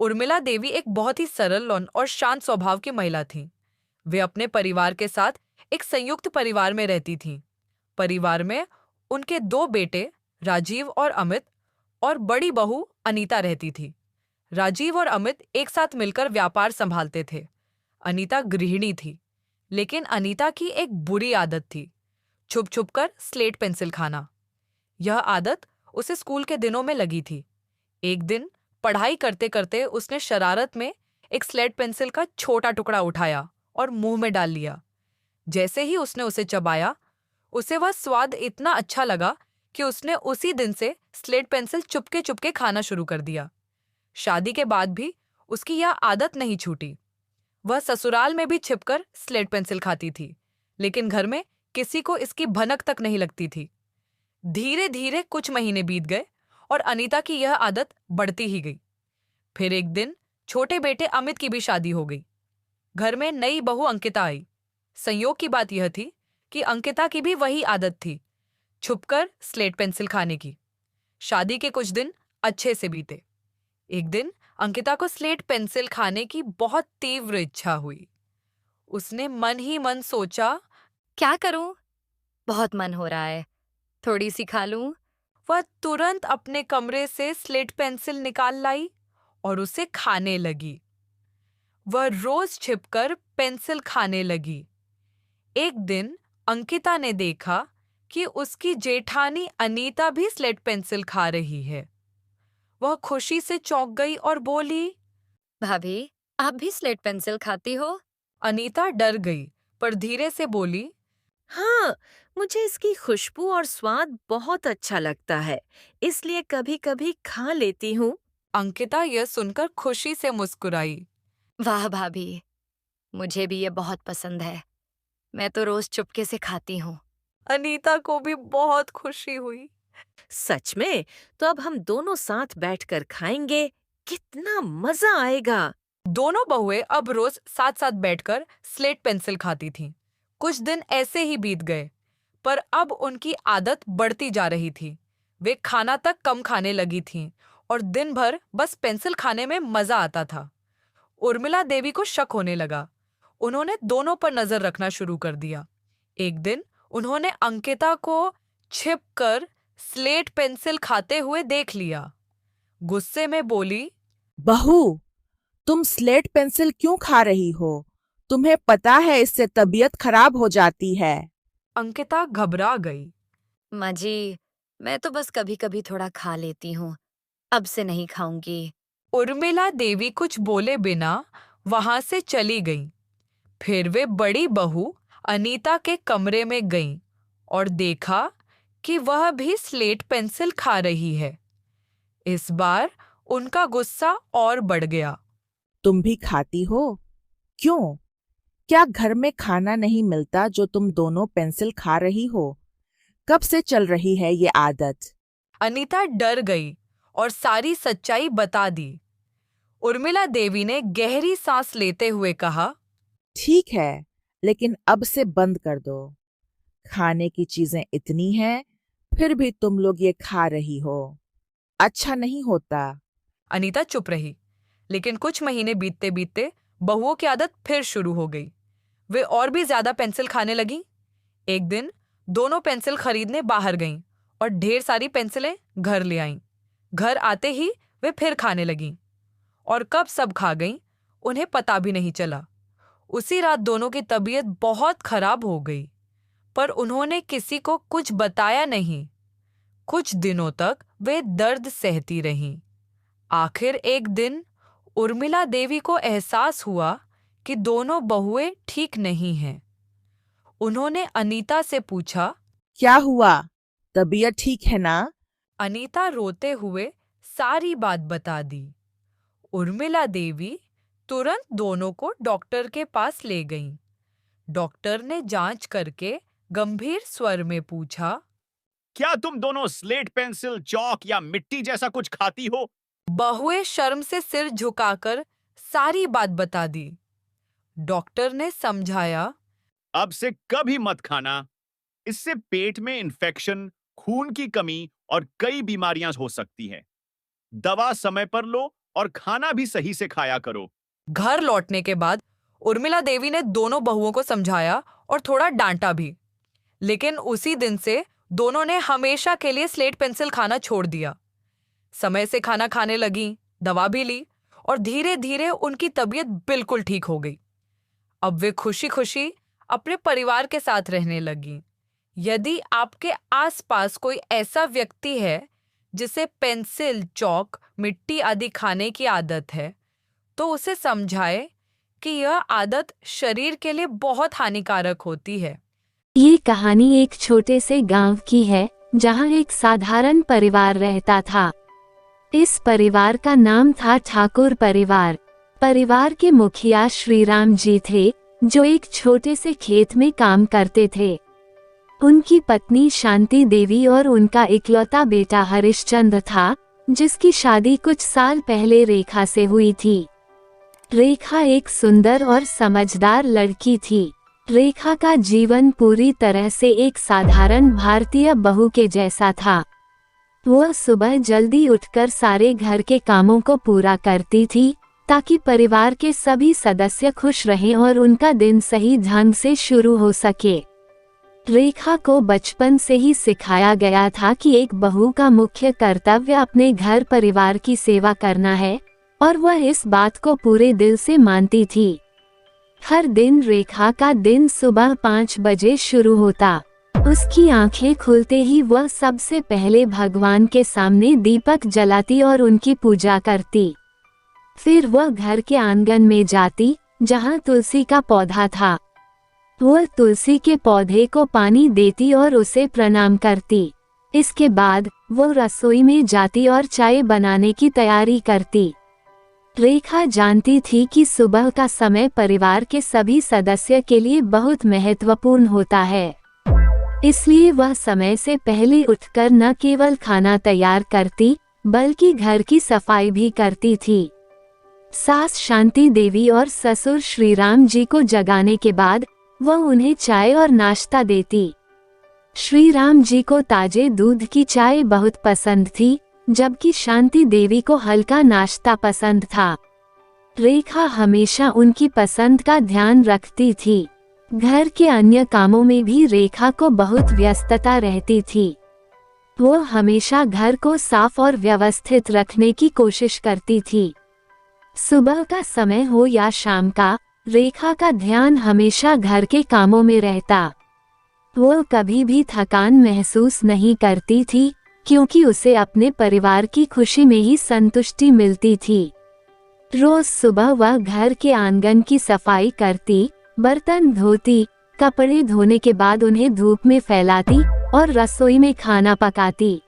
उर्मिला देवी एक बहुत ही सरल और शांत स्वभाव की महिला थीं। वे अपने परिवार के साथ एक संयुक्त परिवार में रहती थीं। परिवार में उनके दो बेटे राजीव और अमित और बड़ी बहू अनीता रहती थी। राजीव और अमित एक साथ मिलकर व्यापार संभालते थे। अनीता गृहिणी थी, लेकिन अनीता की एक बुरी आदत थी, छुप छुप कर स्लेट पेंसिल खाना। यह आदत उसे स्कूल के दिनों में लगी थी। एक दिन पढ़ाई करते करते उसने शरारत में एक स्लेट पेंसिल का छोटा टुकड़ा उठाया और मुंह में डाल लिया। जैसे ही उसने उसे चबाया, उसे वह स्वाद इतना अच्छा लगा कि उसने उसी दिन से स्लेट पेंसिल चुपके चुपके खाना शुरू कर दिया। शादी के बाद भी उसकी यह आदत नहीं छूटी। वह ससुराल में भी छिपकर स्लेट पेंसिल खाती थी, लेकिन घर में किसी को इसकी भनक तक नहीं लगती थी। धीरे धीरे कुछ महीने बीत गए और अनीता की यह आदत बढ़ती ही गई। फिर एक दिन छोटे बेटे अमित की भी शादी हो गई। घर में नई बहू अंकिता आई। संयोग की बात यह थी कि अंकिता की भी वही आदत थी, छुपकर स्लेट पेंसिल खाने की। शादी के कुछ दिन अच्छे से बीते। एक दिन अंकिता को स्लेट पेंसिल खाने की बहुत तीव्र इच्छा हुई। उसने मन ही मन सोचा, क्या करूं? बहुत मन हो रहा है, थोड़ी सी खा लूं। वह तुरंत अपने कमरे से स्लेट पेंसिल निकाल लाई और उसे खाने लगी। वह रोज छिपकर पेंसिल खाने लगी। एक दिन अंकिता ने देखा कि उसकी जेठानी अनीता भी स्लेट पेंसिल खा रही है। वह खुशी से चौंक गई और बोली, भाभी, आप भी स्लेट पेंसिल खाती हो? अनीता डर गई पर धीरे से बोली, हाँ, मुझे इसकी खुशबू और स्वाद बहुत अच्छा लगता है, इसलिए कभी-कभी खा लेती हूँ। अंकिता यह सुनकर खुशी से मुस्कुराई। वाह भाभी, मुझे भी ये बहुत पसंद है। मैं तो रोज चुपके से खाती हूँ। अनीता को भी बहुत खुशी हुई। सच में? तो अब हम दोनों साथ बैठकर खाएंगे। कितना मजा आएगा! दोनों बहुएं अब रोज साथ साथ बैठकर स्लेट पेंसिल खाती थीं। कुछ दिन ऐसे ही बीत गए, पर अब उनकी आदत बढ़ती जा रही थी। वे खाना तक कम खाने लगी थीं और दिन भर बस पेंसिल खाने में मजा आता था। उर्मिला देवी को शक होने लगा। उन्होंने दोनों पर नजर रखना शुरू कर दिया। एक दिन उन्होंने अंकिता को छिपकर स्लेट पेंसिल खाते हुए देख लिया। गुस्से में बोली, बहू, तुम स्लेट पेंसिल क्यों खा रही हो? तुम्हें पता है इससे तबीयत खराब हो जाती है। अंकिता घबरा गई। माँ जी, मैं तो बस कभी कभी थोड़ा खा लेती हूँ। अब से नहीं खाऊंगी। उर्मिला देवी कुछ बोले बिना वहां से चली गईं। फिर वे बड़ी बहू अनीता के कमरे में गईं और देखा कि वह भी स्लेट पेंसिल खा रही है। इस बार उनका गुस्सा और बढ़ गया। तुम भी खाती हो? क्यों? क्या घर में खाना नहीं मिलता जो तुम दोनों पेंसिल खा रही हो? कब से चल रही है ये आदत? अनीता डर गई और सारी सच्चाई बता दी। उर्मिला देवी ने गहरी सांस लेते हुए कहा, ठीक है, लेकिन अब से बंद कर दो। खाने की चीजें इतनी हैं, फिर भी तुम लोग ये खा रही हो। अच्छा नहीं होता। अनीता चुप रही, लेकिन कुछ महीने बीतते बीतते बहुओं की आदत फिर शुरू हो गई। वे और भी ज्यादा पेंसिल खाने लगीं। एक दिन दोनों पेंसिल खरीदने बाहर गईं और ढेर सारी पेंसिलें घर ले आईं। घर आते ही वे फिर खाने लगीं और कब सब खा गईं उन्हें पता भी नहीं चला। उसी रात दोनों की तबीयत बहुत खराब हो गई, पर उन्होंने किसी को कुछ बताया नहीं। कुछ दिनों तक वे दर्द सहती रहीं। आखिर एक दिन उर्मिला देवी को एहसास हुआ कि दोनों बहुएं ठीक नहीं हैं। उन्होंने अनीता से पूछा, क्या हुआ? तबीयत ठीक है ना? अनीता रोते हुए सारी बात बता दी। उर्मिला देवी तुरंत दोनों को डॉक्टर के पास ले गईं। डॉक्टर ने जांच करके गंभीर स्वर में पूछा, क्या तुम दोनों स्लेट पेंसिल, चौक या मिट्टी जैसा कुछ खाती हो? बहुएं शर्म से सिर झुकाकर सारी बात बता दी। डॉक्टर ने समझाया, अब से कभी मत खाना। इससे पेट में इन्फेक्शन, खून की कमी और कई बीमारियां हो सकती हैं। दवा समय पर लो और खाना भी सही से खाया करो। घर लौटने के बाद उर्मिला देवी ने दोनों बहुओं को समझाया और थोड़ा डांटा भी, लेकिन उसी दिन से दोनों ने हमेशा के लिए स्लेट पेंसिल खाना छोड़ दिया। समय से खाना खाने लगी, दवा भी ली और धीरे धीरे उनकी तबीयत बिल्कुल ठीक हो गई। अब वे खुशी खुशी अपने परिवार के साथ रहने लगी। यदि आपके आसपास कोई ऐसा व्यक्ति है जिसे पेंसिल, चौक, मिट्टी आदि खाने की आदत है, तो उसे समझाए कि यह आदत शरीर के लिए बहुत हानिकारक होती है। ये कहानी एक छोटे से गांव की है जहां एक साधारण परिवार रहता था। इस परिवार का नाम था ठाकुर परिवार। परिवार के मुखिया श्रीराम जी थे, जो एक छोटे से खेत में काम करते थे। उनकी पत्नी शांति देवी और उनका इकलौता बेटा हरिश्चंद्र था, जिसकी शादी कुछ साल पहले रेखा से हुई थी। रेखा एक सुंदर और समझदार लड़की थी। रेखा का जीवन पूरी तरह से एक साधारण भारतीय बहू के जैसा था। वह सुबह जल्दी उठकर सारे घर के कामों को पूरा करती थी, ताकि परिवार के सभी सदस्य खुश रहें और उनका दिन सही ढंग से शुरू हो सके। रेखा को बचपन से ही सिखाया गया था कि एक बहू का मुख्य कर्तव्य अपने घर परिवार की सेवा करना है, और वह इस बात को पूरे दिल से मानती थी। हर दिन रेखा का दिन सुबह 5 बजे शुरू होता। उसकी आंखें खुलते ही वह सबसे पहले भगवान के सामने दीपक जलाती और उनकी पूजा करती। फिर वह घर के आंगन में जाती, जहां तुलसी का पौधा था। वह तुलसी के पौधे को पानी देती और उसे प्रणाम करती। इसके बाद वह रसोई में जाती और चाय बनाने की तैयारी करती। रेखा जानती थी कि सुबह का समय परिवार के सभी सदस्य के लिए बहुत महत्वपूर्ण होता है, इसलिए वह समय से पहले उठकर न केवल खाना तैयार करती, बल्कि घर की सफाई भी करती थी। सास शांति देवी और ससुर श्रीराम जी को जगाने के बाद वह उन्हें चाय और नाश्ता देती। श्रीराम जी को ताजे दूध की चाय बहुत पसंद थी, जबकि शांति देवी को हल्का नाश्ता पसंद था। रेखा हमेशा उनकी पसंद का ध्यान रखती थी। घर के अन्य कामों में भी रेखा को बहुत व्यस्तता रहती थी। वो हमेशा घर को साफ और व्यवस्थित रखने की कोशिश करती थी। सुबह का समय हो या शाम का, रेखा का ध्यान हमेशा घर के कामों में रहता। वो कभी भी थकान महसूस नहीं करती थी, क्योंकि उसे अपने परिवार की खुशी में ही संतुष्टि मिलती थी। रोज सुबह वह घर के आंगन की सफाई करती, बर्तन धोती, कपड़े धोने के बाद उन्हें धूप में फैलाती और रसोई में खाना पकाती।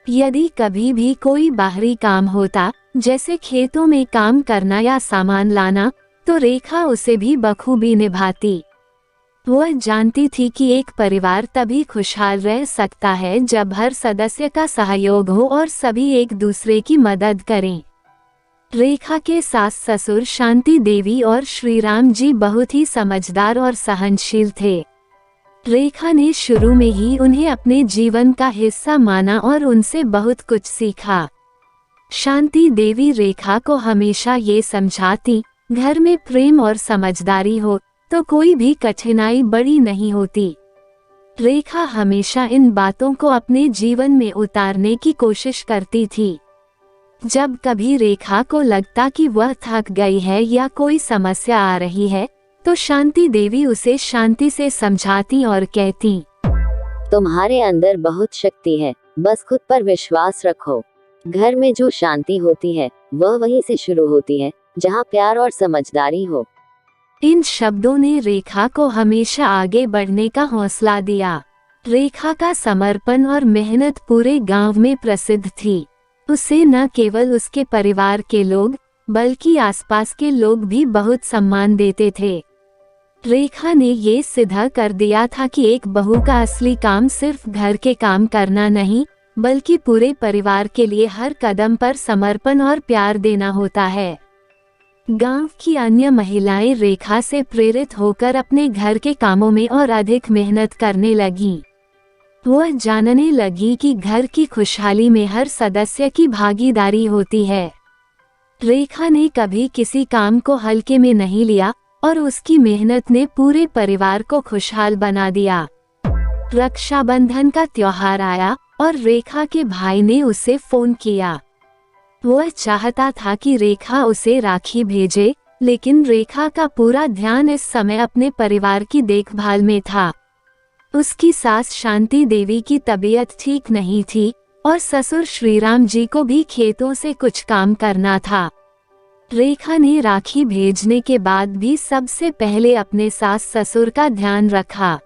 यदि कभी भी कोई बाहरी काम होता, जैसे खेतों में काम करना या सामान लाना, तो रेखा उसे भी बखूबी निभाती। वह जानती थी कि एक परिवार तभी खुशहाल रह सकता है जब हर सदस्य का सहयोग हो और सभी एक दूसरे की मदद करें। रेखा के सास ससुर शांति देवी और श्रीराम जी बहुत ही समझदार और सहनशील थे। रेखा ने शुरू में ही उन्हें अपने जीवन का हिस्सा माना और उनसे बहुत कुछ सीखा। शांति देवी रेखा को हमेशा ये समझाती, घर में प्रेम और समझदारी हो तो कोई भी कठिनाई बड़ी नहीं होती। रेखा हमेशा इन बातों को अपने जीवन में उतारने की कोशिश करती थी। जब कभी रेखा को लगता कि वह थक गई है या कोई समस्या आ रही है, तो शांति देवी उसे शांति से समझाती और कहती, तुम्हारे अंदर बहुत शक्ति है, बस खुद पर विश्वास रखो। घर में जो शांति होती है वह वहीं से शुरू होती है, जहाँ प्यार और समझदारी हो। इन शब्दों ने रेखा को हमेशा आगे बढ़ने का हौसला दिया। रेखा का समर्पण और मेहनत पूरे गांव में प्रसिद्ध थी। उसे न केवल उसके परिवार के लोग, बल्कि आसपास के लोग भी बहुत सम्मान देते थे। रेखा ने ये सिद्ध कर दिया था कि एक बहू का असली काम सिर्फ घर के काम करना नहीं, बल्कि पूरे परिवार के लिए हर कदम पर समर्पण और प्यार देना होता है। गांव की अन्य महिलाएं रेखा से प्रेरित होकर अपने घर के कामों में और अधिक मेहनत करने लगीं। वह जानने लगी कि घर की खुशहाली में हर सदस्य की भागीदारी होती है। रेखा ने कभी किसी काम को हल्के में नहीं लिया और उसकी मेहनत ने पूरे परिवार को खुशहाल बना दिया। रक्षाबंधन का त्योहार आया और रेखा के भाई ने उसे फोन किया। वह चाहता था कि रेखा उसे राखी भेजे, लेकिन रेखा का पूरा ध्यान इस समय अपने परिवार की देखभाल में था। उसकी सास शांति देवी की तबीयत ठीक नहीं थी और ससुर श्रीराम जी को भी खेतों से कुछ काम करना था। रेखा ने राखी भेजने के बाद भी सबसे पहले अपने सास ससुर का ध्यान रखा।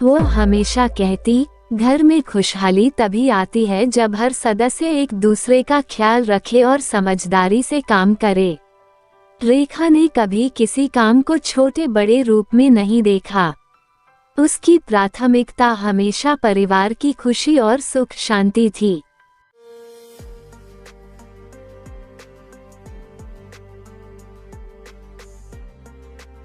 वो हमेशा कहती, घर में खुशहाली तभी आती है जब हर सदस्य एक दूसरे का ख्याल रखे और समझदारी से काम करे। रेखा ने कभी किसी काम को छोटे बड़े रूप में नहीं देखा। उसकी प्राथमिकता हमेशा परिवार की खुशी और सुख शांति थी।